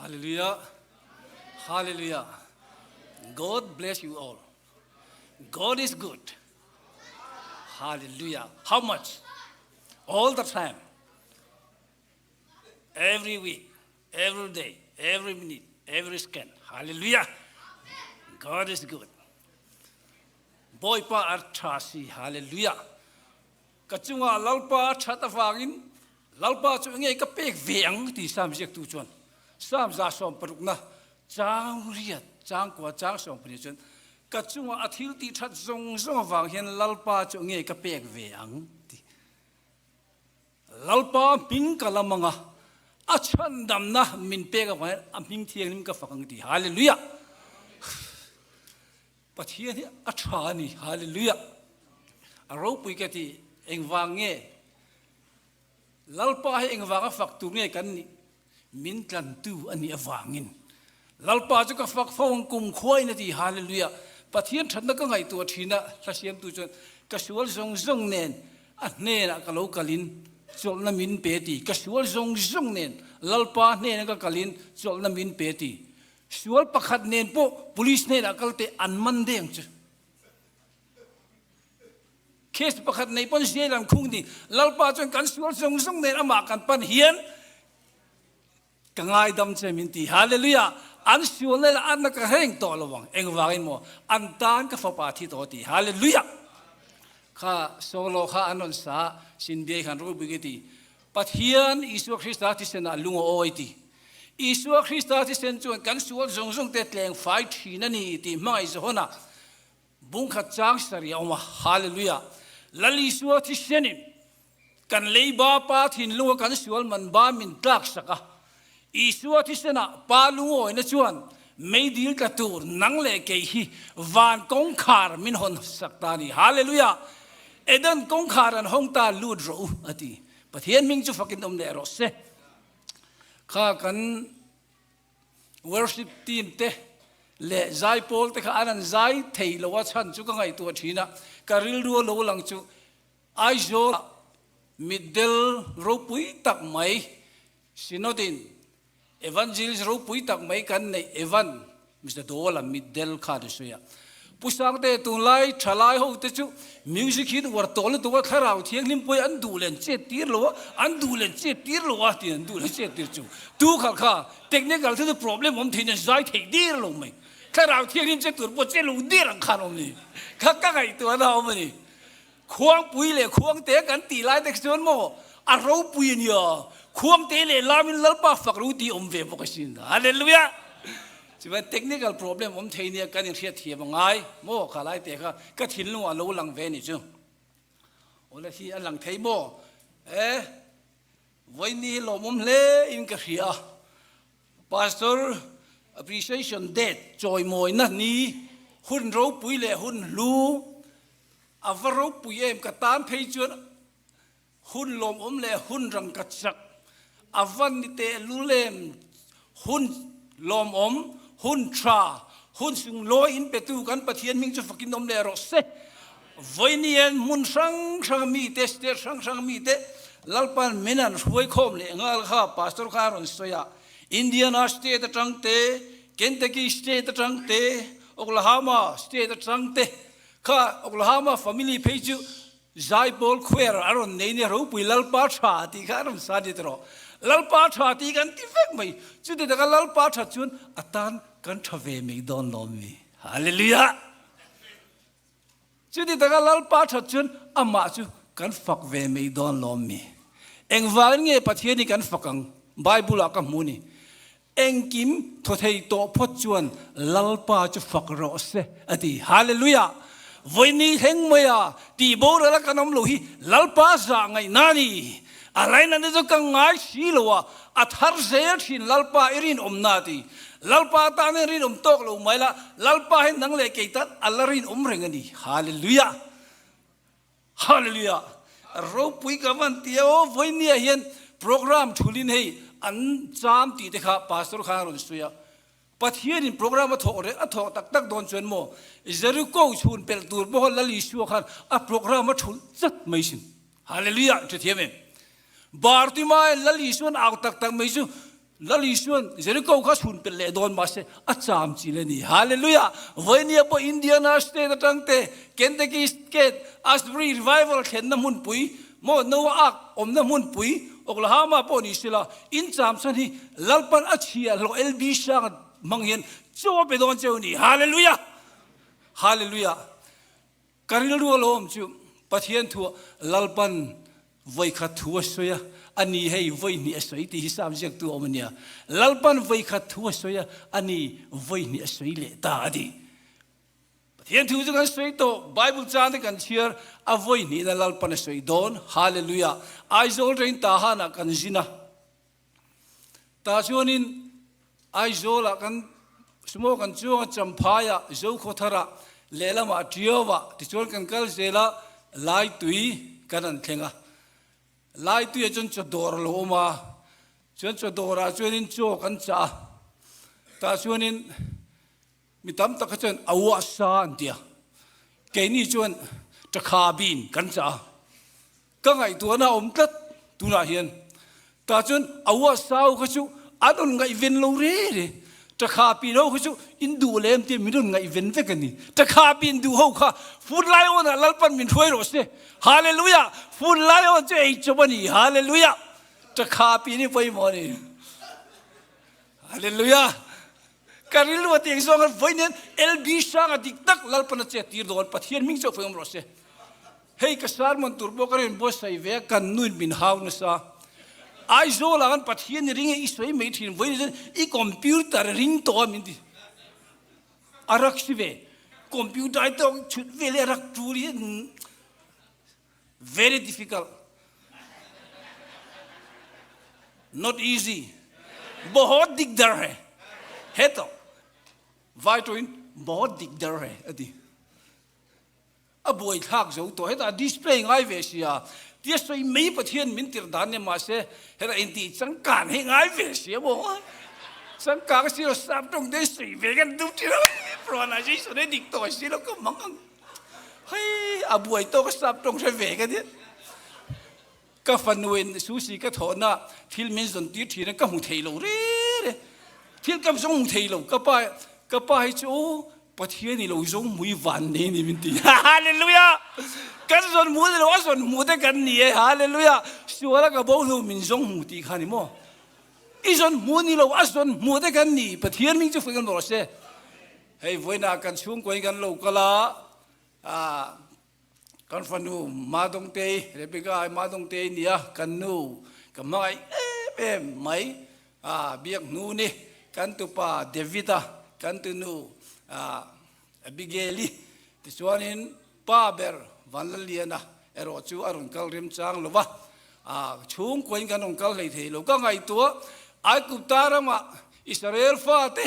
Hallelujah. Hallelujah. God bless you all. God is good. Hallelujah. How much? All the time. Every week, every day, every minute, every second. Hallelujah. God is good. Boy pa arthasi. Hallelujah. Kachunga lalpa chatavagin. Lalpa chunga ka pek veang ti samjek tu chuan. Sam za som parukna. Chang riat, chang kwa chang som punichun. Kachunga athil ti that zong zong vang hian lalpa chunga ka pek veang ti. Lalpa ping kalamanga. Achan damna min pega wa aming thiang nim ka fakang ti. Hallelujah. Pathian achani. Hallelujah. Aro pui ka ti engwange. Lalpa he engwanga faktu nge kan ni min tlan tu ani awangin. Lalpa chu ka fak phong kum khoi na ti. Hallelujah. Pathian thadna ka ngai tu thina thasiam tu chon ka sual zong zong nen a ne na ka lo kalin chol na min pe ti ka sual zong zong nen lalpa ne na ka kalin chol na min pe ti sual pakhat nen po police ne na kalte anman deng chu case pakhat nei pon siam khung ni lalpa chon kan sual zong zong nen ama kan pan hian kangai dam che min ti. Hallelujah. An sual le an na ka heng to lawang engwangin mo an tan ka fa pa thi to ti. Hallelujah. Kha solo kha anon sa sinbe khan ro bigeti pathian Isu Christa ti sena lungo oiti Isu Christa ti sen chuan kan sual zong zong te tleng fai thina ni ti mai zo na bung kha chang sari oma. Hallelujah. Lali su ti senin kan leiba pa thin lu kan sual man ba min tlak saka Isu ti sena pa lungo ina chuan may dil ka tur nang le ke hi van kong khar min hon saktani. Hallelujah. Edan kong kharan hong ta lud ro ati pathian ming chu fakin le ro se kha kan worship team te le zai pol te kha anan zai thei lo wa chan chu ka ngai tu thina karil ru lo lang chu ai zo middle ro pui tak mai sinodin evangelist ro pui tak mai kan nei evan Mr. Dola middle kha de soya pusang te tunlai thalai ho te chu music hit war tol to kharau thiang lim poi an du len che tir lo an du len che tir lo wa ti an du len che tir chu tu kha kha technical the problem om thin zai thei dir lo mai kharau thiang lim che tur po che lo dir ang khan om ni kha ka gai tu na om ni khuang pui le khuang te kan ti lai te chon mo a ro pui ni ya khuang te le lamin lalpa fakru ti om ve po ka sin. Hallelujah. But technical problem om thei ne kan ria thia bangai mo khalai te kha ka thin lu alo lang ve ni chu ola hi an lang thei mo voi ni lo mom le in ka ria pastor appreciation date joy moi na ni hun ro pui le hun lu avaro pui em ka tan phei chuan hun lom om le hun rang ka chak avan ni te lu lem hun lom om hun tra hun sung lo in petu kan pathian ming chu fakin nom le ro se voinian mun sang sang mi te ste sang sang mi te lalpan menan huai khom le ngal kha pastor kha ron soya Indiana state atang te Kentucky state atang te Oklahoma state atang te kha Oklahoma family page zai bol khwer aron nei ne ro pui lalpa tha ti kha ron sa dit ro lalpa tha ti kan ti fek mai chu de da lalpa tha chun atan kan thave me don lo mi. Hallelujah. Chu de da lalpa tha chun ama chu kan fak ve me don lo mi engwal nge pathian ni kan fakang bible aka muni engkim thothei to phot chuan lalpa chu fak ro se ati. Hallelujah. Voini heng moya ti bo la kanom lo hi lalpa za ngai nani alai na zo ka ngai silowa athar zer thin lalpa irin omnati lalpa ta ne rin tok lo maila lalpa hen nang le keitat alarin rengani. Hallelujah. Hallelujah. Ro pui ka man tio voini hian program thulin hei an cham ti te kha pastor kha ron suya pathian in program a thore a tho tak tak don chen mo zeru ko chun pel tur bo lali su khan a program a thul chat mai sin. Hallelujah. To thiam Bartimai lali sun out tak tak mai su la li suan Jericho kha sun pe le don ma se acham chi le ni hallelujah voinia po Indiana state atangte Kentucky state Asbury revival khen na mun pui mo no ak om na mun pui Oklahoma po ni sila in cham san hi lalpan achia lo LB sang manghian cho pe don cheu ni hallelujah hallelujah karilu lom chu pathian thu lalpan voi kha thu soya ani hei voi ni asoi ti hisam jek tu omania lalpan voi kha thu soya ani voi ni asoi le ta adi pathian thu jang soi to bible chan kan cheer a voi ni na lalpan asoi don hallelujah aizol rein ta hana kan zina ta chuanin aizola kan sumo kan chuang champhaya zo khothara lelama tiowa ti chon kan kal zela lai tui kanan thenga lai tu chon chodor lo ma chon chodora chuanin cho kan cha ta chuanin mitam tak chon awa sa antia ke ni chuan takha bin kan cha ka ngai tu na om tat tu na hian ta chuan awa sau kha chu adon ngai ven lo re takha pi lo kha chu indu lem ti mi dun ngai ven ve kan ni takha pin du ho kha food lai on lalpan min thoi ro se hallelujah food lai on che ei chobani hallelujah takha pi ni poi mo ni hallelujah karil wa tiang song voinen LB sang dik tak lalpan che tir don pathian ming cho phom ro se hei kasar mon turbo karin bo sai ve kan nuin bin haw na sa ai zo la kan pathian ring i soi me thin voinen I computer ring to min di arak sive computer to chut vele rak turi very difficult not easy बहुत दिकदार है तो वाइटोइन बहुत दिकदार है अदी अब वो इलाक जो तो है तो display ngay về xia tiếc soi mấy bát thiên min tir đan ne mà se है तो इंटी संकान है ngay về xia bộ संकान xia sắp trong đấy soi về cái đúng chứ rồi là gì số đấy địch tội xia nó có mắng hay अब वो तो sắp trong sẽ về cái đấy các phần nuôi sushi các thợ na phim mình dần tiết thì nó các hùng thầy lâu đấy thiên các giống hùng thầy lâu các bài chỗ bắt thiên thì lâu giống mũi vằn này mình đi hallelujah các dần mũi thì lâu dần mũi đấy cái này hallelujah xưa là các bố lâu mình giống hùng thì khá này mo ý dần mũi thì lâu dần mũi đấy cái này bắt thiên mình chỉ phải cái đó sẽ hay với na cái xuống quay cái lâu cái là kan fanu madong te Rebecca madong te nia kan nu kamai mai biak nu ni kan tu pa Davida kan tu nu Abigaili ti chuanin pa ber vanlaliana ero chu arun kal rim chang lova chung koin kan ong kal lei thei lo ka ngai tu ai kuptarama Israel fa te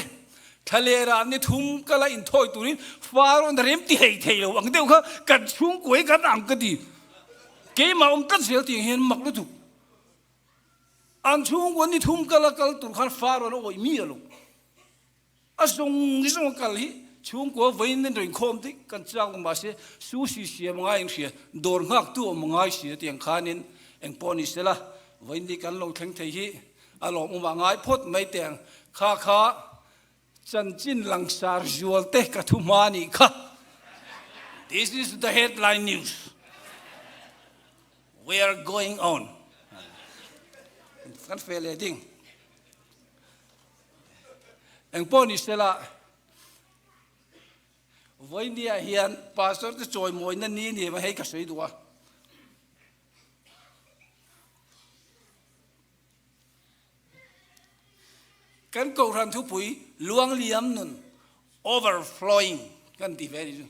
thalera ni thum kala in thoi turin faron rem ti hei thei lo ang deu kha kan chung koi kan ang ka di ke ma om kan sel ti hen mak lu tu ang chung won ni thum kala kal tur khan faron oi mi lo asong ni song kal hi chung ko vein nen ring khom ti kan chang ma se su si siam ngai ing sia dor ngak tu om ngai sia tiang khanin eng poni sela vein ni kan lo theng thei hi alo ma ngai phot mai teng kha Chan Chin Langsar Jualte Katumani Ka. This is the headline news. We are going on. Kan fele ding. Eng poni sela. Voi nia hian pastor te choi moi na ni ma hei ka sei duwa. Kan ko ran thu pui luang liam nun overflowing kan ti very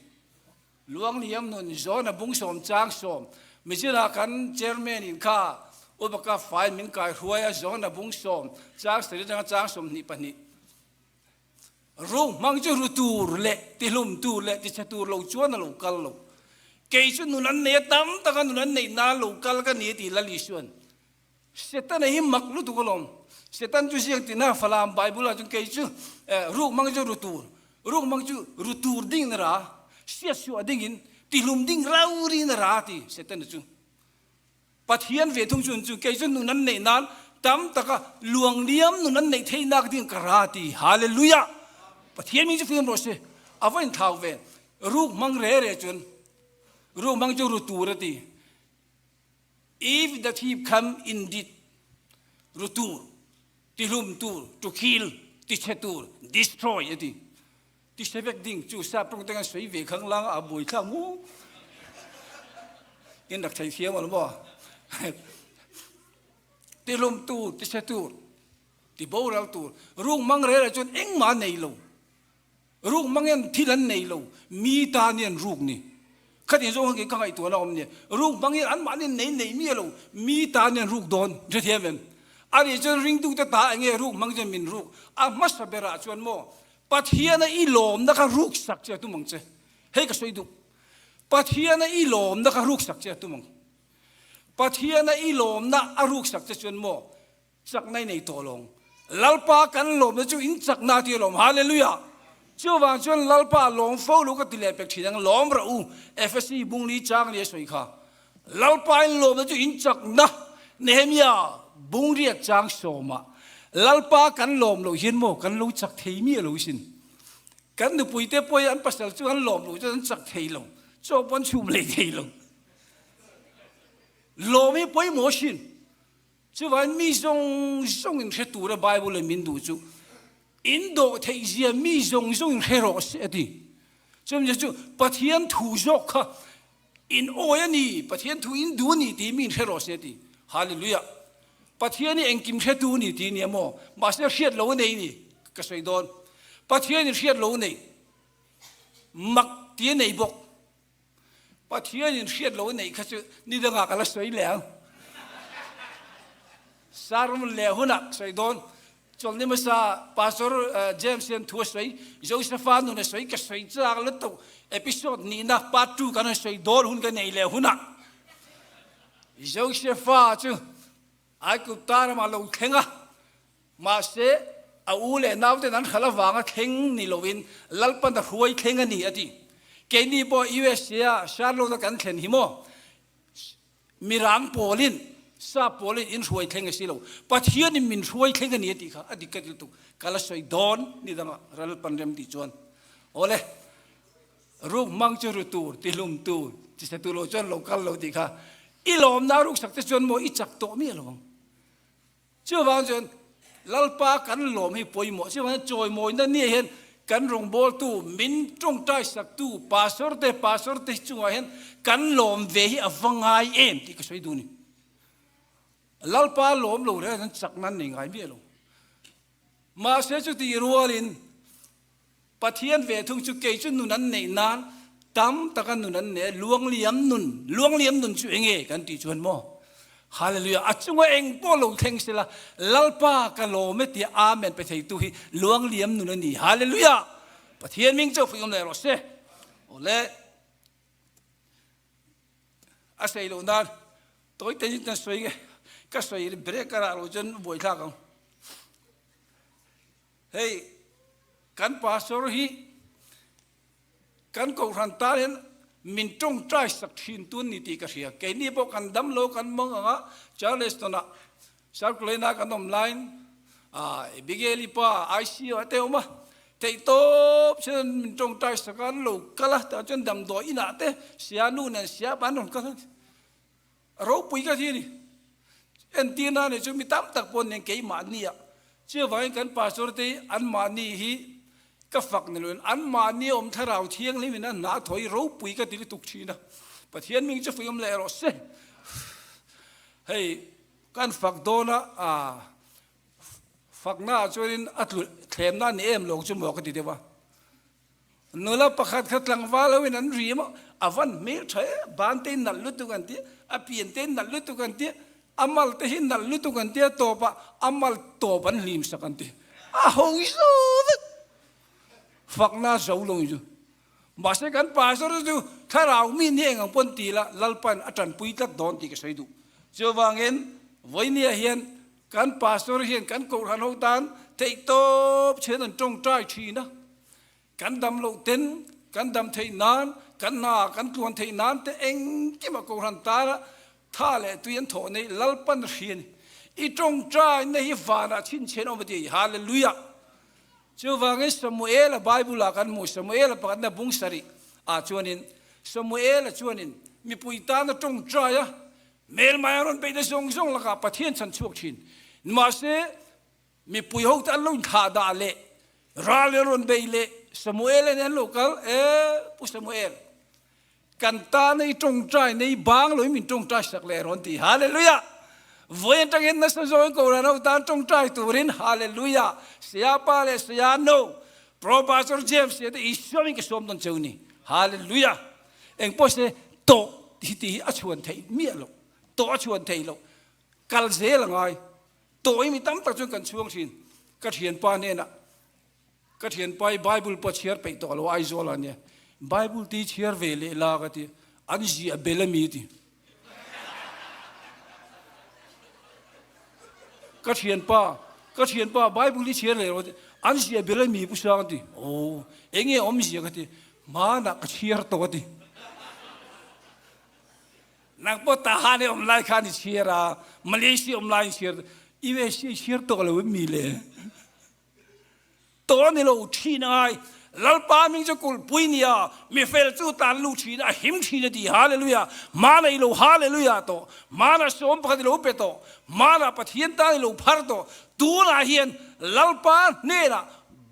luang liam nun zona bung som chang som mijira kan chairman in kha ubaka file min kai huaya zona bung som chang sri chang som ni pani ru mang chu ru tur le ti lum tu le ti chatur lo chuan lo kal lo ke chu nun an ne tam ta kan nun an nei na lo kal ka ni ti la li suan setan hi mak lu tu kolom setan tu siang tina falam Bible ajung kei chu ruk mang chu rutur ding nara sia su adingin tilum ding rauri nara ti setan chu pathian ve thung chun chu kei chu nunan nei nan ตั้มตะกะลวงเลี้ยมนุนั้นในเทนักดิ่งกราตีฮาเลลูยาปะเทียนมีจะฟิล์มรถเสอาวันท้าวเวรูปมังเร่จนรูปมังจะรูตูระตี if the thief come indeed รูตูที่ลุ่มตูto kill ที่เชตูdestroy ตีที่เชฟดิ่งจูซาปรงแต่งสวยเวข้างล่างอาบุยข้ามูยินดักใจเสียมาหรือเปล่าที่ลุ่มตูที่เชตูที่โบราณตูรูปมังเร่จนเอ็งมาในโลรูปมังเงินที่นั่นในโลมีตาเนี่ยรูปนี่ขัดยังส่งให้กันไอตัวเราเนี่ยรูปมังเงินอันมาเนี่ยในมีโลมีตาเนี่ยรูปโดนจะเทียมเป็นอันนี้จะริงดูแต่ตาเงี้ยรูปมังจะมินรูปอ่ะมัสเบราชวนโมปัทยานะอีหลอมนักรูปสักเจ้าตุ้มังเจให้ก็สวยดูปัทยานะอีหลอมนักรูปสักเจ้าตุ้มังปัทยานะอีหลอมนักรูปสักเจ้าชวนโมสักในตัวลงลัลปากันหลอมนะจูอินสักนาทีหลอมฮาเลลูยาจู่วันจวนลัลปาหลอมฟ้าลูกติเลเป็กทีนังหลอมระอูเอฟซีบุงลีจางเนี่ยสวยค่ะลัลปาหลอมนะจูอินสักนะเนเมียบุงเรียกจางโสมาลัลปากันหลอมเราเห็นโมกันรู้จักเทียมีเราสินกันดูปุยเตปุยอันปัสสาวะจวนหลอมเราจะจักเทียลงจบวันชุมเลยเทียลงหลอมไม่ปุยโมชินจู่วันมีส่งอินเทตูระไบเบิลมินดูจู่อินโดเทียมีส่งอินเทโรสเอดีจู่มันจู่ปะเทียนถูจกค่ะอินโอยันนี่ปะเทียนถูอินดูนี่ที่มีอินเทโรสเอดีฮาเลลูยาปะเทียนนี่เองกิมเทตูนี่ที่เนี่ยโมมาเสียเชียดโลนี่นี่ก็สวยโดนปะเทียนนี่เชียดโลนี่มักเทียนในบกปะเทียนนี่เชียดโลนี่ก็จะนี่ดังอะไรสวยแล้วสารมันเลวนักสวยโดนจนนี่มาซาพาสตอร์เจมส์ยันทัวสวยโจเซฟานุนสวยก็สวยจากแล้วตัวเอพิโซดนี้นะพาร์ท2กันสวยโดนหุ่นกันในเลวนักโจเซฟาจูไอ้กุตาร์มาลงเข่งอ่ะมาเสะเอาเลยน้ำแต่นั้นขลังวางเข่งนี่โลวินลัลปันตะรวยเข่งนี่อดีเกนี่บอยUSชาร์โลตะกันเข่งหิโมมิรังโปลินซาโปลินอินรวยเข่งสิโลปัจจัยนี่มินรวยเข่งนี่อดีค่ะอดีกันตุกาลสวยดอนนี่ดังรัลปันเรมติจวนโอเลรูปมังจูรุตูติลุมตูจิตตุโลจวนโลกัลโลติค่ะอีหลอมนารุกสักแต่จวนโมอีจักโตมีหลงเชื่อว่าจนลัลปากันหลอมให้ป่วยหมดเชื่อว่าจอยโมยนั่นนี่เห็นกันรงโบลตูมินจงใจสักตูปาสอร์เตจังหวะเห็นกันหลอมเวหิอฟังไงเอ็มที่ก็ช่วยดูนี่ลัลปาหลอมหลงเลยนั้นสักนั้นยังไงไม่หลงมาเสียจุดที่รัวลินปะเทียนเวทุงจุกเกยจุนนุนันในนานตั้มตะกันนุนันเนี่ยลวงเลี้ยมนุนช่วยเงกันตีชวนโมฮาเลลูยาอาจจะว่าเองพอลงเข่งสิละลัลปากะโลเมติอาเมนไปที่ตัวฮีลวงเลี้ยมนุนนี่ฮาเลลูยาปะเทียนมิงเจ้าฟิลเนรอเซโอเลอาศัยโลนันตัวเต็นจิตสวยเงก็สวยเบรกกระโลจนบ่อยท่ากันเฮ้ยกันพาสโรฮีกันกองทันตาเห็นมินจงใจสักทินตุนนิติกระเสียแกนี่พวกกันดำโลกันมองอ่ะชาเลสตัวน่ะชาร์กเลน่ากันออนไลน์บิเกลิป้าไอซีโอเตอมาเตยโตเช่นมินจงใจสักกันโลกละแต่จนดำโดอินาเตเสียนู่นเสียบ้านนู่นกันเราปุยกันที่นี่เอ็นตีน่าเนี่ยจะมีตั้มตักปนยังเกี่ยมันนี่อ่ะเชื่อว่ากันพาสโรตีอันมานี่ฮีก็ฝักนี่เลยอันมาเนี่ยอมทาราวเทียงนี่มันน่าถอยรู้ปุยก็ติดตุกชีนะปะเทียนมิงจะฟิลมเลรอเซ่เฮ้ยการฝักโดนะฝักหน้าจวนอัตลุเข็มหน้าเนี่ยมโลกจมูกก็ติดเดียวว่านู่นละประคัดขัดหลังฟ้าแล้วนั้นรีมอ่ะวันเมื่อใช่บ้านเต้นนั่นลุตุกันที่อ่ะเปลี่ยนเต้นนั่นลุตุกันที่อามัลเต้นนั่นลุตุกันที่ตัวปะอามัลตัวบันลิมสักกันที่โหยสุดฝักหน้าเสาลงอยู่มาเสกันป่าสระดูถ้าเรามีเนี่ยงปนตีละลัลปันอาจารย์ปุยตัดดอนตีก็ใส่ดูเจ้าว่าเงินวันนี้เห็นกันป่าสระเห็นกันโกรธหันหัวตานเตะโตเชิญจงใจทีนะกันดำโลเต็นกันดำเทนานกันนากันกวนเทนานแต่เองที่มาโกรธหันตาละท่าเลยตัวยันโถในลัลปันเรียน อีตรงใจในฮิฟานะชินเชนอมดีฮาเลลูยาเจ้าว่าไงสมุเอลไบเบิลละกันมูสมุเอลปกันนะบุงสริชวนินสมุเอลชวนินมีปุยตานะตรงใจอะเมลมายรอนไปได้ส่งละกับประเทศฉันชวกชินมาเสมีปุยหกตันลุนขาดาเละราเลรอนไปเละสมุเอลเนี่ยลูกกันปุสมุเอลกันตาในตรงใจในบางเลยมีตรงใจสักเลรอนตีฮาเลลูยาวันจังเห็นนักสอนกูเราเอาตาตรงใจตัวรินฮาเลลูยาเสียป้าเลเสียโนโปรฟาสเซอร์เจมส์เสียแต่อิสระมิกสมตันเจ้านี่ฮาเลลูยาเองพอเสโตที่อชวนไทยเมียลูกโตอชวนไทยลูกกัลเซลงไงโตมีตั้มตัดจนกันช่วงชินก็เทียนป้าเนี่ยนะก็เทียนไปไบเบิลปะเชียร์ไปตัวเราไอโซลาเนี่ยไบเบิลที่เชียร์เวลลากที่อันนี้เบลมีที่ก็เทียนป้าไบเบิลที่เชียร์เลยอันนี้เบลมีผู้ชายที่โอ้เอ็งอมเสียกันที่มานักเชียร์ตัวที่นักปตาฮานี่อมไลค์ขานี่เชียร์มาเลเซียอมไลค์เชียร์อีเวเชียร์ตัวเราไม่มีเลยตัวนี่เราที่ไหนลัลปามิงจะกุลปุยนี่มีเฟลจูตานลูชีนะหิมชีนะดีฮาเลลูยามาในโลฮาเลลูยาโตมานะสมพัดโลเปโตมานะปะเทียนตาในโลพัดโตตูน่าเฮียนลัลปาเนี่ยนะ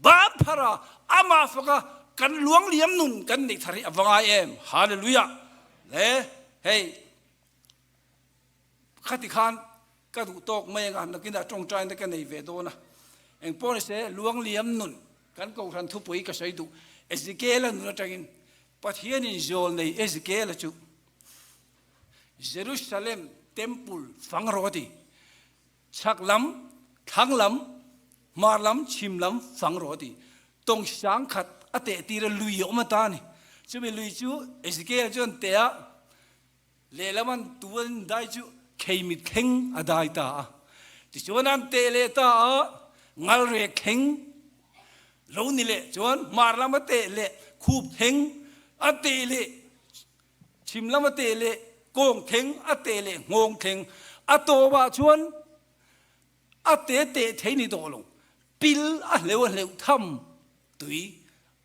บาพระอามาฟกะกันหลวงเลี้ยมนุนกันในทาริอวังไอเอ็มฮาเลลูยาเฮ้ขัดขันก็ถูกตกไม่กันนักกินได้จงใจนักกันในเวโดนะเองพ่อเนี่ยหลวงเลี้ยมนุนกันก็ทันทุบไปก็ใช้ดูเอสเกลนุนจังอินปัทเฮียนินโจลในเอสเกลจูเยรูซาเล็มเทมเพลฟังรอดีชักลำทั้งลำมาลำชิมลำฟังรอดีตรงสังขัดอเตตีระลุยออกมาตานี่จะไม่ลุยจูเอสเกลจนเตะเลลมันตัวได้จูเคมิดเข่งอได้ตาที่ชวนนั้นเตเลตางัลเรเข่งเรานี่แหละชวนมาลำเตเลคูบเข่งอเตเลชิมลำเตเลโกงเข่งอเตเลงงเข่งอโตว่าชวนอเตเตเทนี่ตัวลงปิลเลวทำตุย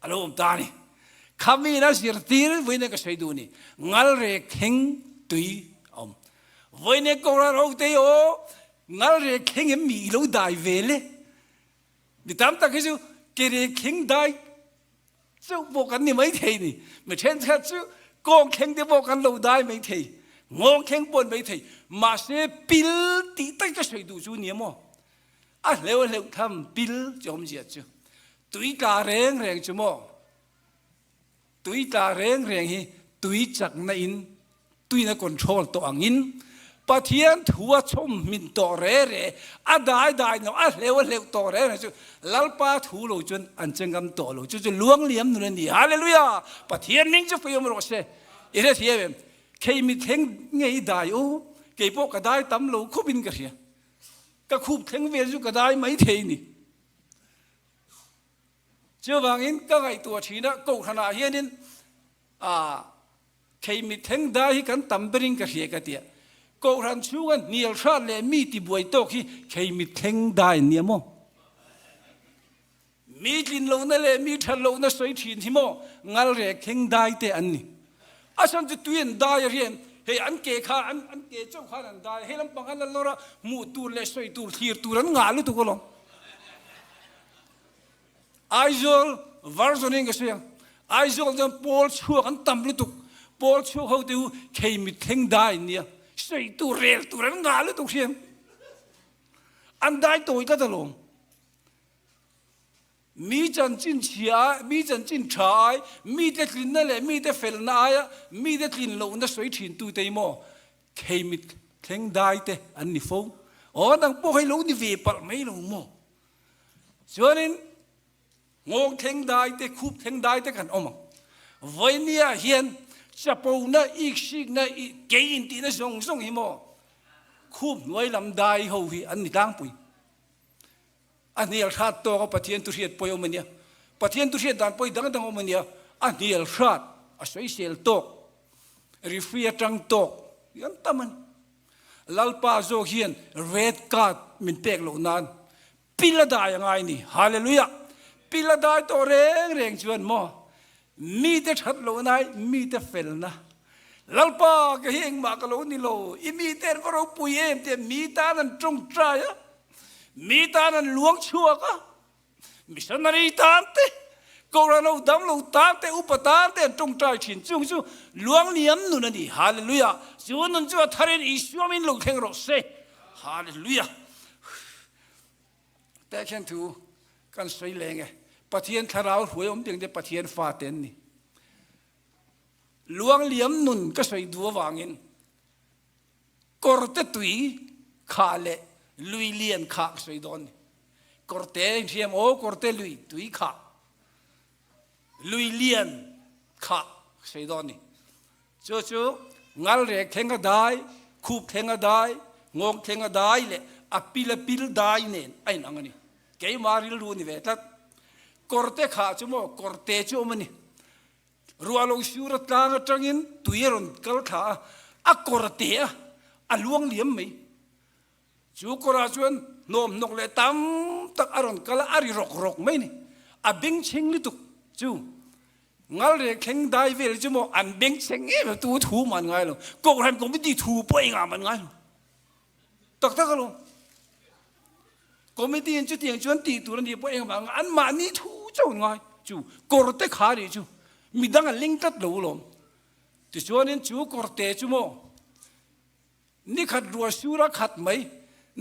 อารมณ์ตานี่คำนี้นะสิรตีร์วันนี้ก็ใช้ดูนี่งัลเรเข่งตุยวันนี้ก็เราเตยโองัลเรเข่งมีโลได้เวลมีตามตะกี้จูเกเรเข่งได้จูบอกกันนี่ไม่เท่นี่ไม่เช่นแค่จูโกงเข่งที่บอกกันโลได้ไม่เท่งงเข่งปนไม่เท่มาเสปิลตีตั้งก็ใช้ดูจูเนี่ยมั้งเร็วทำปิลจอมเจียจูตุยตาแรงจูมั้งตุยตาแรงฮีตุยจักนั่นตุยนักคอนโทรลตัวอังินปะเทียนทัวชมมินต่อเร่ได้เนาะเร็วต่อเร่นะจูลัลปาทูโลจนอันจังกำต่อโลจูล้วงเลี้ยมนู่นนี่ฮาเลลูยาปะเทียนนิ่งจะฟิลมรสเซเอเรทีเอ็มเคยมีเข่งไงได้โอ้เก็บพวกก็ได้ตั้มโลคุบินกันเสียก็คุบเข่งเวรจูก็ได้ไม่เทนี่เจ้าบางอินก็ไงตัวชีนะกูขนาดเฮียนินเคยมีเข่งได้กันตั้มเปริงกันเสียกันเดียกูรันชูกันเนียลชาเลมีติบวยโตกี้เคยมีเข่งได้เนี่ยมั้งมีลินโลนั่นเลยมีทันโลนั่นสวยทีนที่มั้งงั้นเรียกเข่งได้แต่อันนี้อาฉันจะตุยนได้เรียนเฮ้ยอันเกะข้าอันเกะเจ้าข้านันได้เฮ้ยลำพังอันนั้นเรามูตูเลสวยตูทีร์ตูรันงาลุตุกลงไอโซลวาร์ซอนิงก็เสียงไอโซลจะพอลชัวกันตั้มลุตุกพอลชัวเขาดูเคยมีเข่งได้เนี่ยสวยตูเรลตูรันงาลุตุกเสียงอันได้ตัวก็ตลงมีจันจินเชียมีจันจินชายมีแต่กลิ่นนั่นแหละมีแต่เฟลนายมีแต่กลิ่นโลนั่นสวยถิ่นตูเตยโมเคมิดเข่งได้แต่อันนี้ฟงอ๋อนังพวกให้โลนี่เวปัลไม่โลโมส่วนนี้งงเข่งได้แต่คูบเข่งได้แต่กันออกมาวันนี้เฮียนจะปูน่ะอีกสิ่งน่ะเกยินตีน่ะส่งหิโมคูบหน่วยลำได้เขาฮีอันนี้ตั้งปุยอันนี้ชาติตัวก็ปะเทียนตุเรียนปอยอมันเนี่ยปะเทียนตุเรียนด่านปอยดังอมันเนี่ยอันนี้ชาติอาศัยเซลตกริฟีจังตกยันตามัน ลัลปาโซเฮียนเรดการ์ดมินเปกโลนันปิลดายังไงนี่ฮาเลลูยาปิลดาตัวเร่งชวนมอมีแต่ชัดโลนายมีแต่เฟลนะลัลปาก็เฮงมากโลนี่โลอีมีแต่พระปุยเอ็มแต่มีตานั้นจงใจอะมีตานั้นหลวงชั่วก็มิชนารีตามเตก็เราดำเราตามเตอุปตามเตจงใจฉินจุงจูหลวงเลี้ยมนู่นนี่ฮาเลลูยาจูนั่นจูทารินอิสวามินลูกเฮงรสเซฮาเลลูยาแต่แค่ถูกันสวยแรงไงปะเทียนทาราวหวยเพียงแต่ปะเทียนฟาเตนนี่หลวงเลี้ยมนุ่นก็สวยดัววางินกอร์เตตุยขาเละลุยเลียนขาสวยดอนกอร์เตเทียมโอกอร์เตลุยตุยขาลุยเลียนขาสวยดอนนี่จู่ๆงัลเรกเทงก็ได้คูบเทงก็ได้งงเทงก็ได้เลยอปิลได้เนี่ยไอ้นั่งนี่เกี่ยมาริลรูนี่เวทัดกอร์เตขาจุโมกอร์เตจุมันนี่รัวลงชูรตางจังอินตุยรอนกัลขาอักกอร์เตะอัลวงเลี้ยมไหมจูกราชวนโนมนกเลตั้มตักอารอนกัลอาริรกไหมนี่อับเบงเชงลิตุจูงัลเรกเข่งได้เวลจุโมอันเบงเชงเอ๋ตัวถูมันไงล่ะก็รันก็ไม่ดีถูป่วยงามันไงตักกันลงก็ไม่ดีจุดอย่างชวนตีตัวนี้ป่วยงามันอันมานี่ถูเจ้าไงจูกอร์เตขาดิจูมีดังลิงตัดรู้ลมที่ชวนนี้จูกอร์เตจูโมนี่ขัดรัวชูรักขัดไหม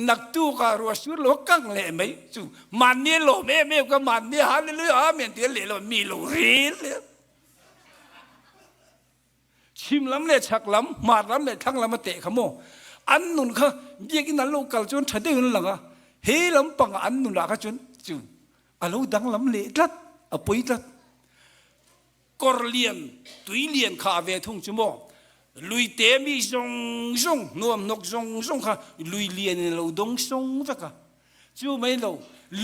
นักตู้กับรัวชูโลกังเล่ไหมจูมันนี่โลเม่ก็มันนี่ฮาเลลูยาเมียนเดียเล่โลมีโลเรียเลยชิมล้ำเล่ชักล้ำมาล้ำเล่ทั้งล้ำมาเตะขโมอันนุนค่ะเบี้ยกินนั่นโลกัลจนทัดได้เงินหลังอ่ะเฮล้ำปังอันนุนละก็จนจูอันโลดังล้ำเล่ทัดอปุยทัดกอร์เลียนตุยเลียนข้าเวทุ่งจุโมลุยเตมีซงนวมนกซงค่ะลุยเลียนเราดงซงสักค่ะจูไม่เรา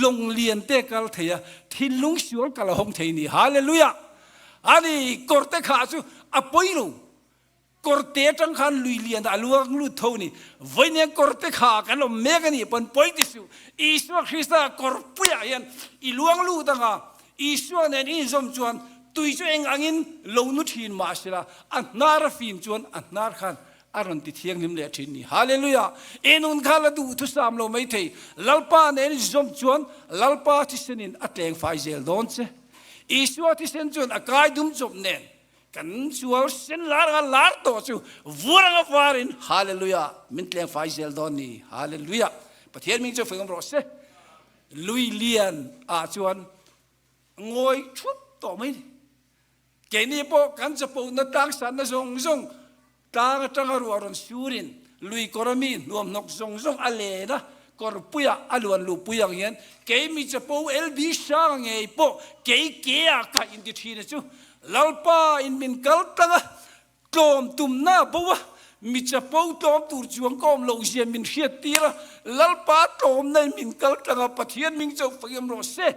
ลงเลียนเตะกัลเทียที่ลุงชวนกัลหงเทียนี่ฮาเลลูยาอันนี้กอร์เตข้าจูอปุยลูกอร์เตจังขันลุยเลียนแต่ลวงลุเท่านี้วันนี้กอร์เตข้ากันเราเมกันนี่เป็นปุยดิสูอิสวาคริสต์กอร์ปุยยันอีลวงลุตั้งอ่ะอิสวาเนี่ยนี่สมจวนตุยช่วยอังอินลงนุทินมาสิละอันนาร์ฟินจวนอันนาร์ขันอารมณ์ติเทียงนิมเลทินนี่ฮาเลลูยาเอ็นุนข้าละดูทุสามโลไม่เทลัลปาเนี่ยนี่สมจวนลัลปาที่เซนินอัตเลงไฟเซลโดนเซอิสวาที่เซนจวนอากายดุมจบเนี่ยกันชัวเซนลาร์ลาร์โตจูวัวรังฟารินฮาเลลูยามินเลงไฟเซลโดนนี่ฮาเลลูยาประเทศมิงจะฝึกกันรอเซลุยเลียนอาจวนงอยชุดต่อไม่เกนี่พอกันจะปูนัดตั้งสันนะซงตั้งจังรัวรอนชูรินลุยกรมีนวมนกซงอะไรนะกอร์ปุยอลวนลูปุยอย่างเงี้ยเกมีจะปูเอลบีช่างไงพอเกะกันอินดิทีนะจูลัลปาอินมินกัลตังะกลมตุมหน้าบัวมีจะปูตอมตูจวงกอมโลเซียมินเชียตีระลัลปาตอมในมินกัลตังะปะเทียนมิงจะฝึกยมโรเซ่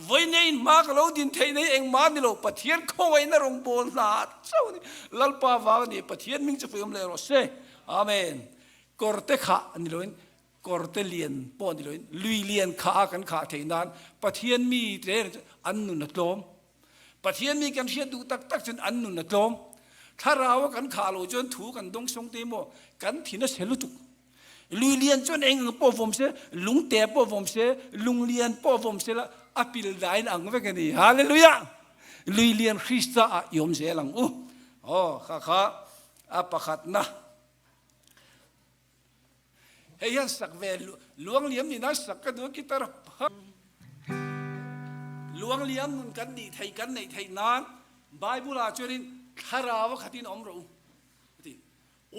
วันนี้มากเราดินเทนเองมานี่เราปะเทียนเข้าไว้ในโรงบอลนาเจ้านี่ลัลปาวางนี่ปะเทียนมิงจะฝึกยมเลยโรเซ่อาเมนกอร์เตขานี่เลยกอร์เตเลียนปอนนี่เลยลุยเลียนขากันขาเทนานปะเทียนมีเรื่องอันนุนนักลมปะเทียนมีกันเทียนดูตักจนอันนุนนักลมถ้าเรากันขาโลจนถูกันดงทรงเตโมกันที่นั่นเสลุตุลุยเลียนจนเองพ่อผมเสลุงเตะพ่อผมเสลุงเลียนพ่อผมเสละอภิลได้นังเวกันนี่ฮาเลลูยาลุยเลียนคริสต์ยอมเสลังข้าอาปะขัดนะเฮียนสักเวลลวงเลียมนี่นะสักกันดูกิตาร์ลวงเลียมกันนี่ไทยกันในไทยนานไบเบิลอาจรินถ้าเราขัดอินอมรู้ที่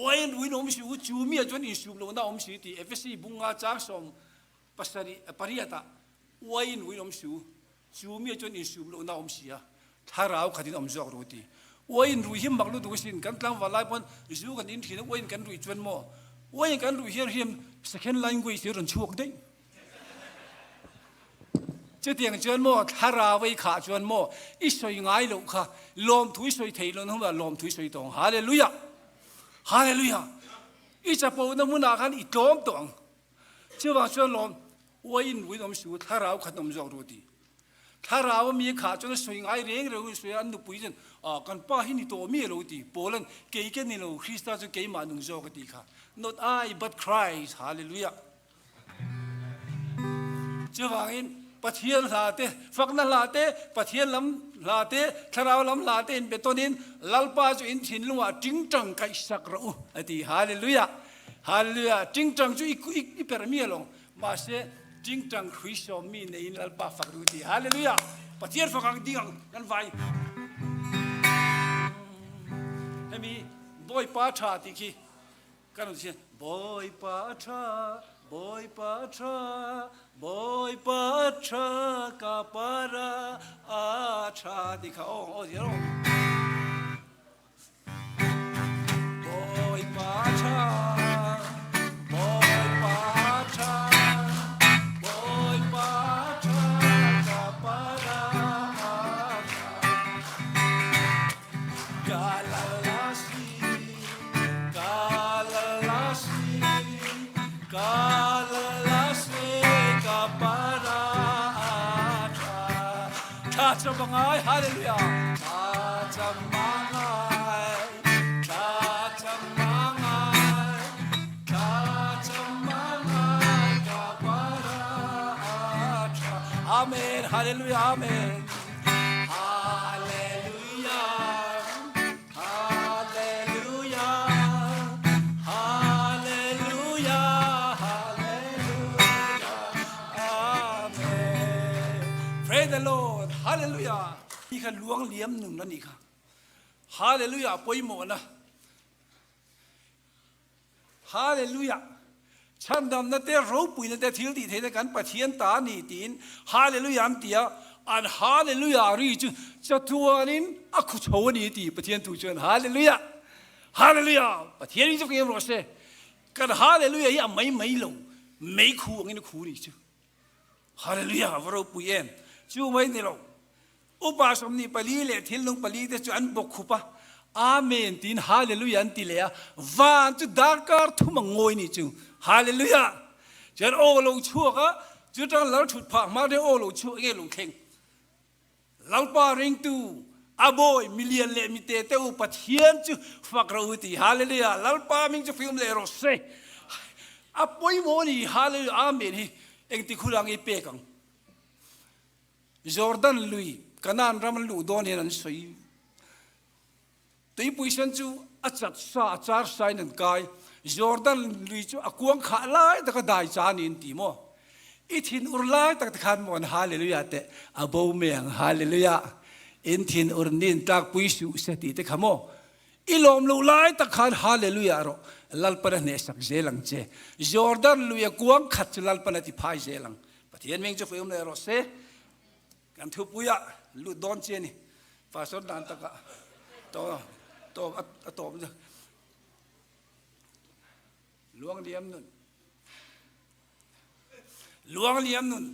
วันวินอมสิวจูมีจนอินสูบโลน่าอมสิที่เอฟซีบุงอาจากสมปัสสรีปริยตาวันวินอมสิวจูมีจนอินสูบโลน่าอมสิอะถ้าเราขัดอินอมจอกรู้ที่วันรู้หิมบักรู้ดูสินกันตั้งวันไล่ปนจูกันอินที่นั้นวันกันรู้จนโมวันกันรู้หิม second language เรื่องช่วงได้จะเตียงจวนโมทาราไว้ขาจวนโมอิสวยง่ายลูกค่ะลมถุยสวยเทลนหัวลมถุยสวยตรงฮาเลลูยาฮาเลลูยา อีจะปูน้ำมุนากันอีกล้อมตัวเชื่อว่าชวนลมวัยรุ่นวินอมสูถ้าเราขนมจอกรู้ดีถ้าเรามีขาจนสวยงามเร่งเราสวยอันดูปุยจนกันป้าหินี่ตัวมีรู้ดีโปแลนด์เกี่ยกันนี่เราคริสต์จะเกี่ยมาหนึ่งจอกดีค่ะ not I but Christ hallelujah เชื่อว่าอินปะเทียนลาเตฟักนั่นลาเตปะเทียนลำลาเตถ้าเราลำลาเตอินเป็นต้นอินลัลปาจุอินถินลุงว่าจริงจังกับสักรู้อดีฮาเลลูยาฮาเลลูยาจริงจังจุอีกเปรมีลงมาเสจริงจังคริสต์มีในอินลัลปาฟักรู้ดีฮาเลลูยาปะเทียนฟักดีกังกันไว้ให้มีบอยป้าชาติคีกันรู้สิบอยป้าชาBoy Patra, Boy Patra, Kapara, Acha, Dika, oh, you know. Boy Patra, Boy Patra, Boy Patra, Kapara, Acha, Galalasi, Galalasi, Galalasi, Kapara, Acha, Mangai, hallelujah. Acha Mangai, Acha Mangai, Acha Mangai, Kapara, Acha. Amen, hallelujah, amen. Hallelujah, hallelujah, hallelujah, hallelujah, amen. Praise the Lord, hallelujah. นี่คือล้วงเลี้ยมหนึ่งนั่นนี่ค่ะฮาเลลูยาป่วยหมดนะฮาเลลูยาฉันดำนั่นแต่รู้ปุยนั่นแต่ทิลตีเทนกันปะเทียนตาหนีตีนฮาเลลูยาอันเดียอันฮาเลลูยารีจูจะตัวนินอักขุชาวนี่ตีปะเทียนถูกชวนฮาเลลูยาฮาเลลูยาปะเทียนนี่จะเกี่ยวกับอะไรกันฮาเลลูยายังไม่ลงไม่คู่อันนี้คู่นี่จูฮาเลลูยาว่าเราปุยเองจูไม่เนี่ยเราอุปสมนีปลีเล่ทิลลงปลีแต่จวนบกขุปะอาเมนตินฮาเลลูยาติเลียวันจุดดาร์การทุ่มงอยนี่จูฮาเลลูยาจนโอโลชัวก็จุดนั้นเราถุดผักมาได้โอโลชัวเอลงเข่งเราปาริงตูอาโบยมิเลียนเลมิเตเตอุปเทียนจูฟักเราติฮาเลลูยาเราปามิงจะฟิลมเลโรเซอาป่วยโมนี่ฮาเลลูยาอาเมนฮีเองที่คุณลังอีเปกังจอร์แดนลุยกันนั่นรามันลูดอนเห็นนั่นสวยตัวปุยฉันจูอาจัดซาจาร์ไซนันกายจอร์แดนลุยจูอากวงขาไล่ตะกได้จานินติโมอิทินอุรไล่ตะขันมอนฮาเลลูยาเตอโบเมียงฮาเลลูยาอินทินอุรนินตากปุยสูเสติเตขโมอิลอมลูไล่ตะขันฮาเลลูยาโรลัลปะเนสักเจลังเจจอร์แดนลุยกวงขัดลัลปะเนติพายเจลังปะเทียนเมงจะฟิลมเลโรเซกันทุบุยะลูดอนเจนี่ฟาสดานตะกะโตมันจะล้วงเลี้ยมนุ่น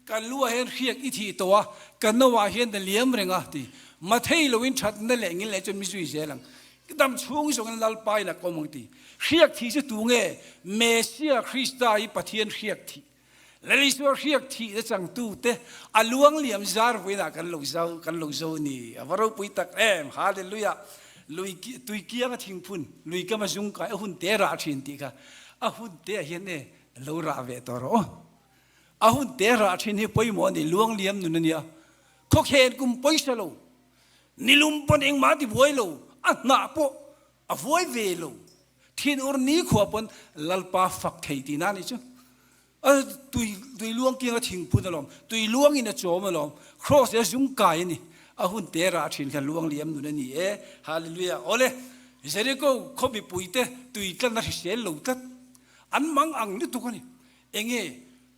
กันลัวเห็นเรียกอิทีตัวกันนว่าเห็นแต่เลี้ยมเริงอ่ะที่มาเที่ยววินชัดนั่นแหละงี้แหละจนมิสุยเจลังก็ดำช่วงส่งกันลัลไปนะก็มองที่เรียกที่จะตัวเงเมสซิอาคริสต์ได้ปะเทียนเรียกที่และลิสวาเรียกที่จะจังตูเตอลวงเลียมจาร์วินากันลงเจ้านี่ว่าเราปุยตักฮาเลลูยาลุยตุยเกียร์ทิ้งพุ่นลุยก็มาจุงกายหุ่นเตะราชินติกะหุ่นเตะเห็นเนี่ยลูราเวตอรอหุ่นเตะราชินนี่ปุยหมอนี่ลวงเลียมนู่นนี่เขาเห็นกุมปุยสโลนี่ลุมปนเองมาที่บุยโลหน้าปะบุยเวโลที่นู่นนี่ขวบปนลัลปาฟักเขยตีนั่นนี่จ้ะตุยล้วงเกี่ยงทิ้งพุ่นตลอดตุยล้วงอินโจมตลอดครอสจะจุงกายนี่หุ่นเตะราชินกันล้วงเลี้ยมนู่นนี่ฮาเลลูยาโอเลเจริโกเขาไปปุยเตตุยกันนั่นเสียลูตัดอันมังอังนี่ตุกันนี่เอง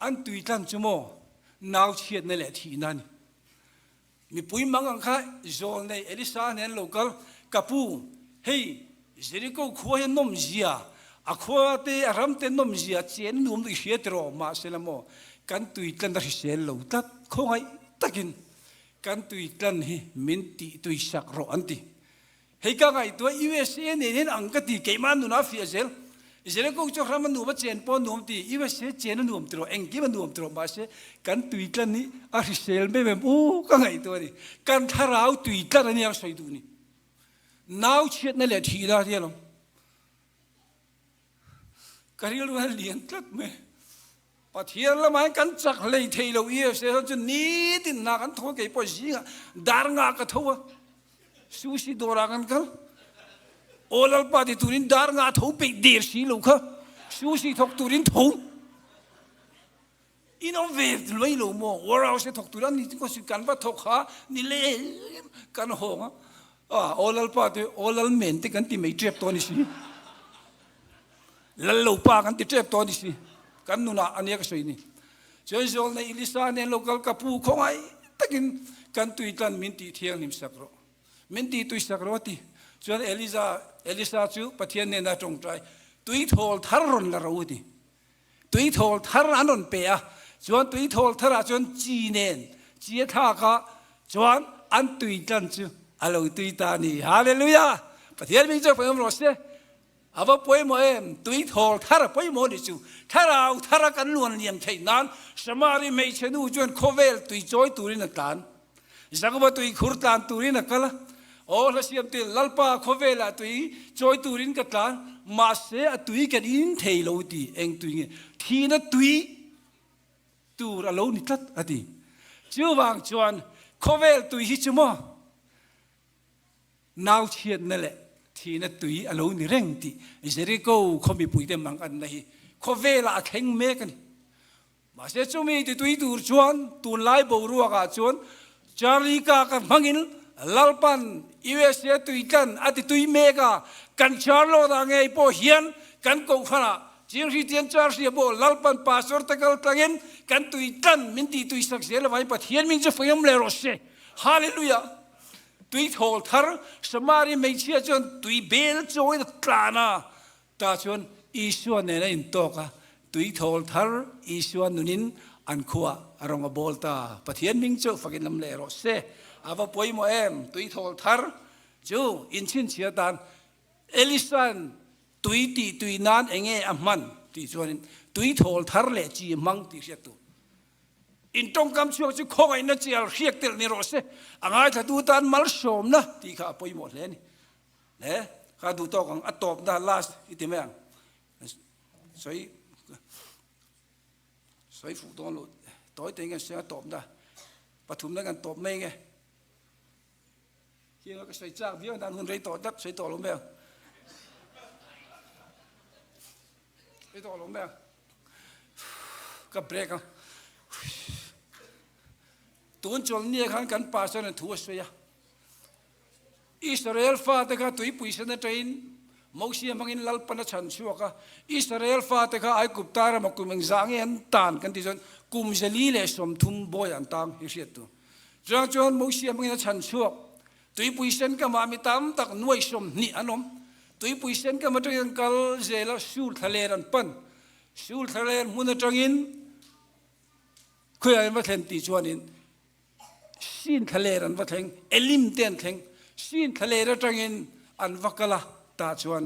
อันตุยกันจโมนาวเชียดนั่นแหละที่นั่นมีปุยมังอังค่ะโจนในเอลิซาเนี่ยโลกัลกับปูเฮ้ยเจริโกขวานนมเจียอาขวาเตอารมเตนมเจียเจนนุ่มที่เชียดรอมาเสลโมกันตุยกันนั่นเสียลูตัดคงไงตะกินกันตุยกันเฮมินติตุยสักรออันติเฮก้าไงตัว USA เนี่ยอังกติเกมันนุนาฟิเซล อิสราเอลก็จะทำมันหนุ่มเจนปอนหนุ่มตีอีว่าเสียเจนหนุ่มตัวเองกี่มันหนุ่มตัวมาเสียกันตุยกันนี้อาริเซลไม่แบบโอ้ก็ไงตัวนี้กันทาราวตุยกันนี่ยังใส่ดูนี่น้าวเช็ดนั่นแหละทีละที่เราก็เรียกว่าเลี้ยงกัดไหมปะเทียนละมันกันจักเลยเทเราเอียเสียจนนี้ตินนากันท้องไก่ปอจิงะดารงากระทัวซูชิโดรากันกันโอลลปาติตุรินดารงาทัวไปเดียร์สีลูกค่ะซูชิทกตุรินทัวอินเอาเวทลุยลูโมว่าเราเสียทกตุรันนี่ก็สิกันว่าทกขานี่เล่กันหงโอลลปาติโอลลเมนติกันติไม่เจ็บตัวนี่สิลัลลูปากันติเจ็บตัวนี่สิกันนู่นอันนี้ก็สวยนี่เจ้าโจลในอิลิซาเนี่ยโลกาลกับผู้คงไอ้ตะกินกันตุยกันมินตีเทียงนิมสักโรมินตีตุยสักโรตีจนเอลิซาจูปะเทียนเนี่ยน่าจงใจตุยทอลทารอนละรู้ดิตุยทอลทารันอนเปียจนตุยทอลทาราจนจีเนนจีท่าก็จนอันตุยกันจูอาลูตุยตานี่ฮาเลลูยาปะเทียนมิจะเป็นรสเซ่อาว่าป่วยโมเอ็มตุยทอลทาราป่วยโมดิจูทาราทารากันล้วนเลี้ยงใช่นั้นสมาริไม่เชนูจวนโคเวลตุยจอยตุรินักตานจักรวาตุยขุรตานตุรินักกะละโอ้ละเสียมติลัลปาโคเวลตุยจอยตุรินกัตานมาเสอตุยกันอินเทโลตีเองตุยเงทีนัตุยตูระโลนิตัดอดีจูวางจวนโคเวลตุยฮิจโมนาวเชียนนั่นแหละทีนัตุยอโลนิเร่งตีอิสราเอลก็เขามีปุ๋ยเต็มมังอันนี้โคเวลาแข็งเมกันมาเสจูมีตุยตูจวนตูนไล่บรัวกาจวนจาริกากับมังอินลัลปันอีเวสเยตุยกันอติตุยเมกากันชาร์โลดางเงยโปเฮียนกันกงฟนาจิริเตียนชาร์เสียโบลัลปันปาสอร์ตะกัลตังเงินกันตุยกันมินตีตุยสักเสียละไว้ปะเฮียนมินจะฟยมเลโรเซฮาเลลูยาตุยทอลทาร์สมาริไม่เชื่อจนตุยเบลโจยตกลานาตาจนอิสวาเนี่ยอินโตกะตุยทอลทาร์อิสวานุนินอันขัวอารมณ์บอลตาปะเฮียนมินจะฟกินลำเลโรเซอาว่าป่วยโมเอ็มตุยทอลทาร์จูอินชินเชียตันเอลิสันตุยตีตุยนานเองอัมมันตีจวนตุยทอลทาร์เลจีมังตีเสียตุอินตรงคำช่วยจะคงไอ้นั่นเจียร์เรียกเตลนิโรเซอ่างไอ้ถ้าดูตานมัลชมนะตีข้าป่วยหมดเลยนี่เนี่ยข้าดูตัวของอัตตบด้านลาสอิติเมียงสวยฝูตัวลุดตัวเต็งกันเสียตบได้ปฐุมนั่งกันตบไม่ไงเฮียก็ใส่จ้างเบี้ยนานหุ่นไรต่อดับใส่ต่อลงแบงใส่ต่อลงแบงกับเบรกอ่ะตุนจนเนี่ยขันกันป่าสนันทัวสวยอิสราเอลฟ้าแต่ก็ตุยปุยสนันใจน์มองเสียมังอินลัลปนัชันชัวก็อิสราเอลฟ้าแต่ก็ไอ้กุบตาระมักกุมงจางเงินตานกันที่จนกุมเจลีเลสมทุมบอยอันตังเฮียตัวจังจนมองเสียมังอินชันชัวตุยปุยเซนก็มามีตามตักน่วยสมนี่อันนั้นตุยปุยเซนก็มาจังกัลเจลสูลทะเลรันปันสูลทะเลมุนจังอินคุยกันว่าเทนตีชวนินสินทะเลรันว่าเทงเอลิมเตนเทงสินทะเลรันจังอินอันวักละตาชวน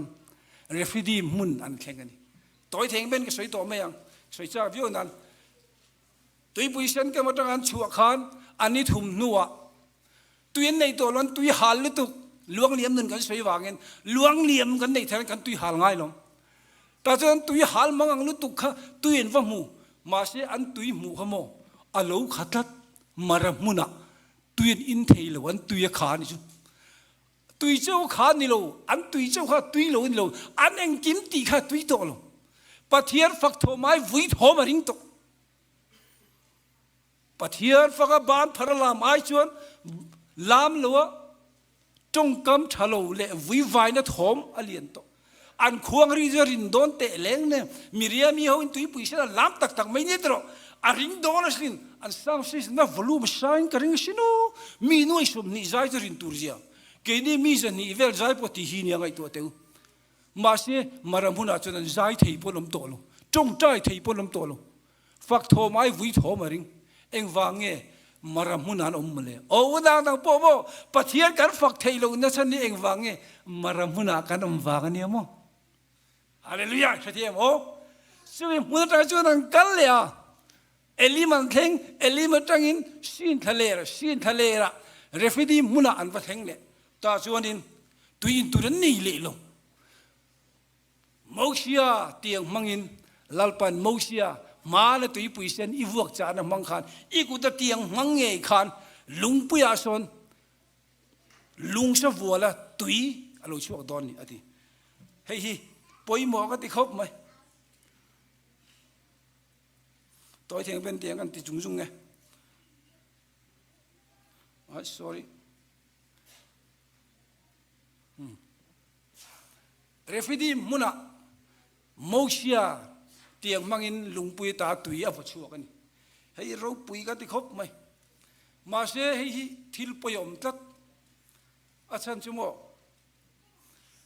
เรฟิดีมุนอันเทงกันนี่ตัวเทงเป็นก็สวยตัวไม่ยังสวยจ้าวิวนั้นตุยปุยเซนก็มาจังอันชัวขานอันนี้ทุ่มนัวตุยในตัวนั้นตุยหันหรือตุล้วงเหลี่ยมนั่นกันสวยวางเงินล้วงเหลี่ยมกันในแทนกันตุยหันง่ายลงแต่จนตุยหันมังอังลุตุกะตุยเห็นว่ามูมาเสียอันตุยมูขโมอโลขัดมารมุนะตุยอินเทลวันตุยขานี่จุตุยเจ้าขานี่โลอันตุยเจ้าขาตุยโลนี่โลอันเองกิมตีขาตุยโตโลปะเทียร์ฝักทอไม้วิทอมาริงโตปะเทียร์ฝักบานพระลามไอชวนลามลัวจงกำชะโลเลวิวายนัทหอมอเลียนโตอันควงรีเจรินโดนเตะเล้งเนี่ยมิเรียมีเขาอินตุยปุยเสนาลามตักไม่เนี่ยตรออาริงโดนสินอันสามสิบน่าวลูมชายกระริงสิโนมีน้อยสมนิจายจรินตุรเจียเกนี่มีจะนี่เวลใจปฏิหินยังไงตัวเตวมาเสียมารามุนาจนใจเทียบลมโตลจงใจเทียบลมโตลฝักทอไม้วิทอมาริงเอ็งวางเงมารามุนานอมเลยโอ้นางนางโปโบปะเทียนกันฝักเทโลนั่นฉันนี่เองวางเงมารามุนากันอมวางเนี่ยมั้ง ฮาเลลูยาเทียมโอ้ช่วยมือตาช่วยนังกันเลยอ่ะเอลิมันเทงเอลิมันจังอินสินทะเลระเรฟิดีมุนาอันวัดเทงเนี่ยตาชวนอินตุยอินตุรันนี่เลี้ยงมอชียเตียงมังอินลัลปันมอชียมาเลตุยปุยเซนอีวกจานมังคันอีกุตเตียงมังเงยคันลุงปุยอาชนลุงสะวัวละตุยอารมณ์ชั่วดอนนี่อดีเฮ้ยปอยหมอก็ติคบไหมตัวเทียงเป็นเตียงกันติจุงไงsorry เรฟิดีมุนะโมเชียเตียงมังอินลุงปุยตาตุยอภชัวกันเฮ้ยเราปุยก็ติคบไหมมาเสียให้ทิลปยมตัดอาจารย์จุโม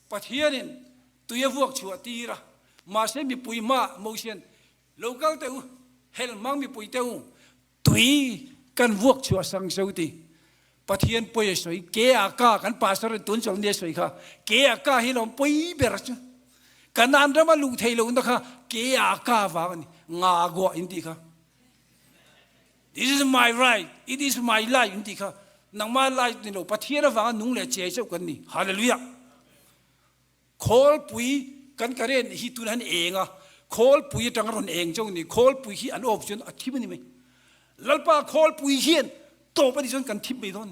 ปะเทียนินตุยพวกชัวตีระมาเสียมีปุยมาโมเชียนโลกาเตอเฮลมังมีปุยเตอตุยกันพวกชัวสังเสวตีปะเทียนปุยสวยเกอากากันป่าสระตุนจงเดียสวยค่ะเกอากาให้เราปุยเบรจกันนันเรามาลุเทลงนะคะเกอากาว่ากันงากว่าอินดีค่ะ This is my right it is my life อินดีค่ะนังมาไล่นี่เราปะเทียนว่านุ่งเล่เจ้าเจ้ากันนี่ฮาเลลูยาโคลปุยกันกระเด็นฮิตุนันเองอ่ะโคลปุยจังรอนเองเจ้านี่โคลปุยฮีอันออปชั่นอธิบนี่ไหมลัลปาโคลปุยเฮียนโตปฏิชนกันทิพย์ไม่โดน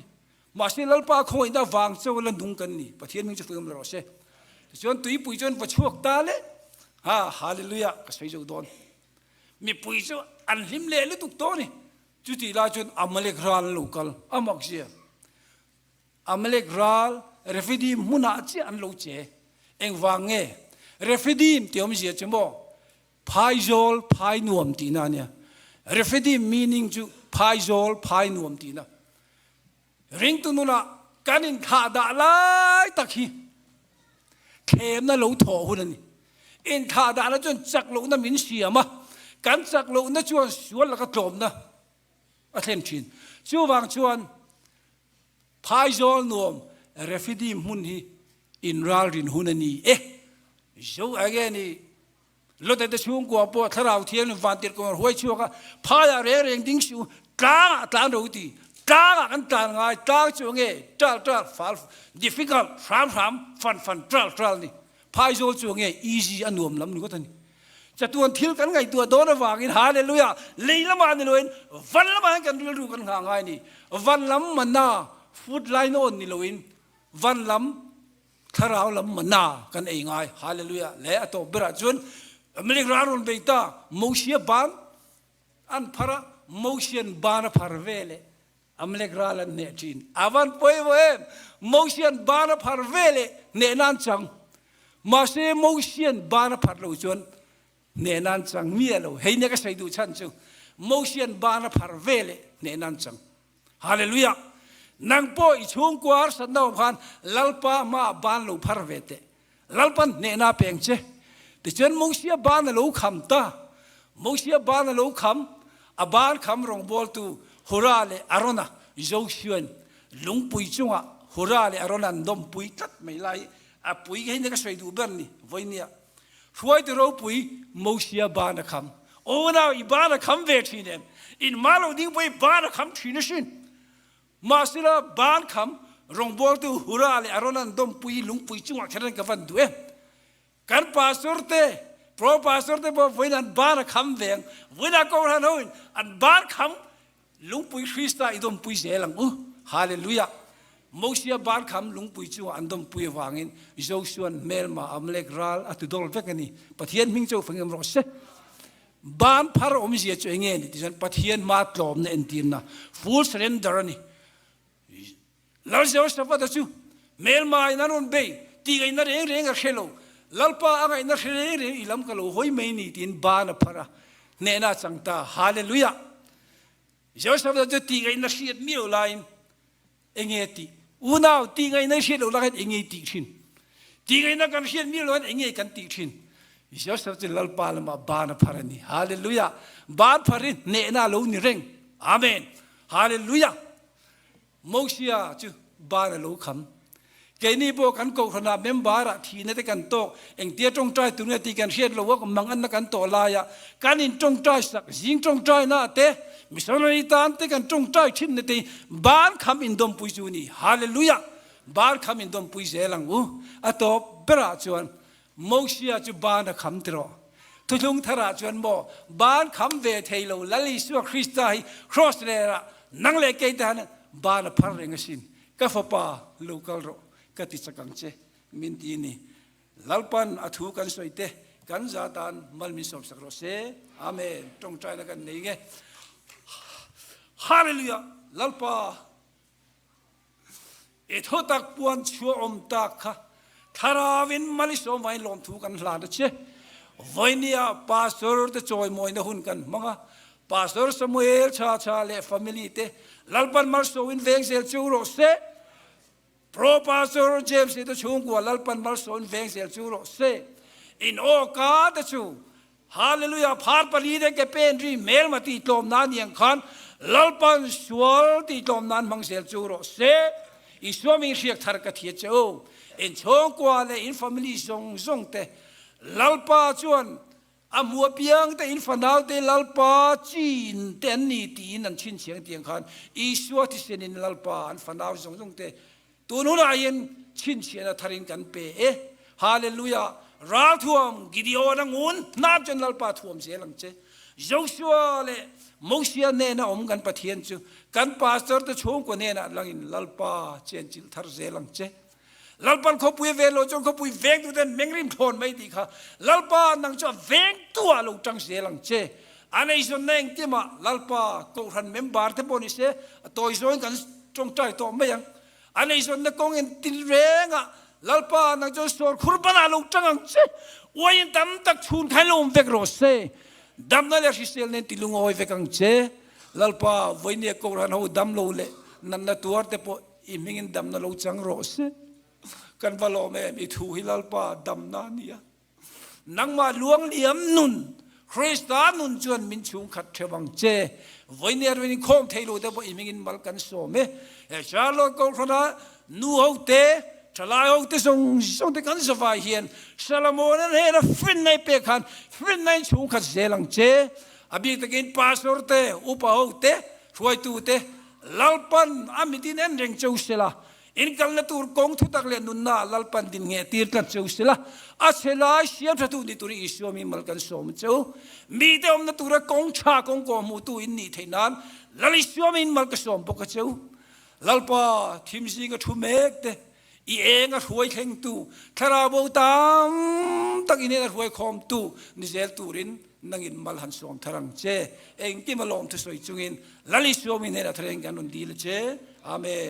มาเสียลัลปาโคอินดาวางเจ้าละนุ่งกันนี่ปะเทียนมึงจะเติมเราเสียจนตุยปุยจนประชวกตาเลยฮาเลลูยาก็ใส่เจ้าโดนมีปุยเจ้าอันหิมเล่เลยตุกโตนี่จุดที่ลาจนอเมริกาลูกลอามักเสียอเมริกาเรฟิดีมุนาจีอันลูกเจเอ็งวางเงเรฟิดีมเตียมเสียจมูกพายโจลพายนวมตีน่าเนี่ยเรฟิดีมีนิ่งจูพายโจลพายนวมตีน่าริงตุนุนะการอินขาดาลายตะคีเข้มน่ะลูกโถหุ่นนี่อินขาดาลจนจักลูกน่ะมินเสียมาการจักลูกน่ะชวนแล้วก็จมนะอาเทมชินช่วงวางชวนพายโจลนวมเรฟิดีมุนฮีอินรัลรินหุ่นนี่โจอะไรนี่รถแต่ช่วงกว่าปวดถ้าเราเที่ยงวันติดกันหัวช่วงก็พายอะไรเร่งดิ้งชิวกลางดูดีกลางกันกลางไงกลางช่วงเงี้ยจ้าฟัล difficult ฟันจ้านี่พายโจลช่วงเงี้ย easy อันนวมล้ำนึกว่าท่านจะตัวทิลกันไงตัวโดนวางอินฮาเลลูยาเลยละมันนี่เลยวันละมันกันรู้กันห่างไงนี่วันล้ำมันน่าฟุตไลน์โน่นนี่เลยวันล้ำถ้าเราล้ำมันน่ากันเองไงฮาเลลูยาและตัวเบราจวนอเมริกาโรนเบต้าโมเชียบานอันพระโมเชียนบานพาร์เวเลอเมริกาลันเนจินอาวันป่วยเว้ยโมเชียนบานพาร์เวเลเนนันจังมาเซโมเชียนบานพาร์ลูจวนเนนันจังเมียเราเฮ้ยเนี่ยก็ใส่ดูฉันจูโมเชียนบานพาร์เวเลเนนันจังฮาเลลูยานังโปอีช่วงกว่าสันดาวพันลัลปามาบานลูพาร์เวเตลัลปันเนนาเพียงเจแต่จนโมเชียบานลูคำตาโมเชียบานลูคำอบานคำรองบอลตูฮูราเลอารอนะโจชวนลุงปุยจงอ่ะฮูราเลอารอนันดมปุยตัดไม่ไล่อ่ะปุยให้เนี่ยก็ช่วยดูบ้านนี่ไว้เนี่ยช่วยตัวเราปุยโมเชียบานคำโอ้น่าอีบานคำเวทีเนี่ยอินมาเราดิ้งไปบานคำทีนั่นสิมาสิละบานคำรองบอลตูฮูราเลอารอนันดมปุยลุงปุยจงอ่ะแค่นั้นก็ฟันดูกันปาสุรเตโปรปาสุรเตบอกวันนั้นบานคำเวงวันนั้นก็วันนั้นอันบานคำลุงปุยคริสต์อีดมปุยเสลังฮาเลลูยาโมเชียบานคำลุงปุยจูอันดมปุยวางอินโจชวนเมลมาอเมริกาอัตุดอลเวกันนี่ปะเทียนมิงโจฟังยังรอเสบานพาร์อมเสียจูเงี้ยนี่ที่ฉันปะเทียนมาตลอมในอินทีน่ะ full surrender นี่แล้วเจ้าสาวจะจูเมลมาอินารุนเบย์ตีกันนั่นเองกับเชลโลลัลปาอะไรนั่นเรื่องอิลลัมกะโลหอยไม่นี่ที่บานพาร์เนน่าจังตาฮาเลลูยาเจ้าสาวจะตีกันนั่นเสียมิโอไลน์เองเงตีอุณาวตีกันนั่นเสียโอไลน์เองเงตีชินตีกันนั่นกันเสียมิโอไลน์เองเงกันตีชินเจ้าสาวจะลัลปาลมาบานพาร์นี่ฮาเลลูยาบานพาร์เนน่าโลนี่เร่งอาเมนฮาเลลูยาโมเชียจูบานโลคำ เกนี่พวกกันโกขนาดเมมบาระทีนั่นกันโตเองเตี้ยจงใจตัวนี้ตีกันเชียดเราว่ามังอันนักกันโตลายการอินจงใจสักยิงจงใจน่าเตะมิสนาริตานเตกันจงใจชิมนั่นตีบ้านคำอินดมปุยจูนี่ฮาเลลูยาบ้านคำอินดมปุยเจลังอูอัตบเบราจวนโมชียจูบ้านคำตรอทุลุงทาราจวนโมบ้านคำเวทเฮโลลลิสุคริสต์ไอครอสเนระนังเลกเกตานบ้านพาร์เรงสินกัฟปาลูกัลโรกติสกังเจมินตีนี่ลัลปันอัฐุกันสวยเตกันจาตันมัลมิสอบสักโรเซอาเมนตรงใจนักันนี่ไงฮาเลลูยาลัลปาเอทุตักปวนชัวอมตักค่ะทาราวินมัลิสอมไว้ลมทุกันหลานเชวันนี้พาสเตอร์จะจอยมวยนะหุ่นกันมั้งพาสเตอร์สมุเอลชาเลฟามิลี่เตลัลปันมัลโซวินเวงเซลจูโรเซโปรพาสเตอร์เจมส์จะช่วงกว่าลัลปันมัลโซวินเวงเซลจูโรเซอินโอกาสชูฮาเลลูยาพาร์ปลีเดกเป็นรีเมลมาตีตอมนานยังขันลัลปันสวลตีตอมนานมังเซลจูโรเซอิสวามิเรียกทาร์กที่เจ้าอินช่วงกว่าเลยอินฟามิลี่ซงเตลัลปาชวนอามัวเปียงแต่อินฟันดาวเตลัลปาจีนเตนนี่ตีนันชินเสียงเตียงขันอิสวาที่เซนินลัลปาอันฟันดาวซงเตตัวนู้นอายันชินเสียงทารินกันเปฮาเลลูยาราทวมกิดิโอนังุนนับจนลัลปาทวมเสียหลังเจโยชัวเลโมเสียเนน่าอมกันปะเทียนจูกันพาสเตอร์จะช่วงกว่าเนน่าหลังอินลัลปาเจนจิลทาร์เซหลังเจลัลปันเขาปุยเวโลจงเขาปุยเวงตัวเด่นเมงริมทนไม่ดีค่ะลัลปานังจะเวงตัวลูกจังเสียหลังเจอันนี้ส่วนหนึ่งที่มาลัลปากูทันเมมบาร์ที่บนิเสตัวส่วนกันจงใจตัวไม่ยังอันนี้ส่วนนึกงเงินติดเรงอ่ะลัลปานังจะสอนคุรบานาลูกจังเจวัยดำตักชุนไทยลมเวกโรเซดำนั่นแหละที่เซลเนี่ยติลุงเอาไว้เวกังเจลัลปาวัยเนี่ยกูทันเอาดำโลเลนั่นน่ะตัวแต่พออิมิงดำนั่นลูกจังโรเซกันวลอมเอมีทูฮิลัลปาดำนานียนังมาลวงเลี่ยมนุนคริสตานุนจวนมินชุงขัดเทวังเจวันนี้เราเป็นคอมเทโลเดบอิมิงินมัลกันโซเมชาโลกอลครานูฮาวเตชลายฮาวเตส่งเตกันสบายเฮียนซาลามอนเฮระฟินในเปกันฟินในชุงขัดเจลังเจอภิตะกินพาสโอร์เตอุปฮาวเตช่วยตูเตลัลปันอามิดินเอ็นเรงเจ้าเสลาอินกัลนตูร์กงทุตักเลนุนนาลัลปันดินเงตีร์ตัดเจ้าสิละอาเซลาเชียบทุดิตุริอิสวามีมัลกันสมเจ้ามีเดิมนตูระกงชากงกอมูตุอินนี่เทนันลัลิสวามีมัลกันสมปกเจ้าลัลปาทิมซีก็ทุเมกเตอีเองก็ช่วยเข่งตูทาราโบตามตักอินเนอร์ช่วยคอมตูนิเซลตูรินนังอินมัลหันสมทารังเจเองที่มาลอมทุสวยจุงอินลัลิสวามีเนระทะเลงกันนุนดีละเจอาเม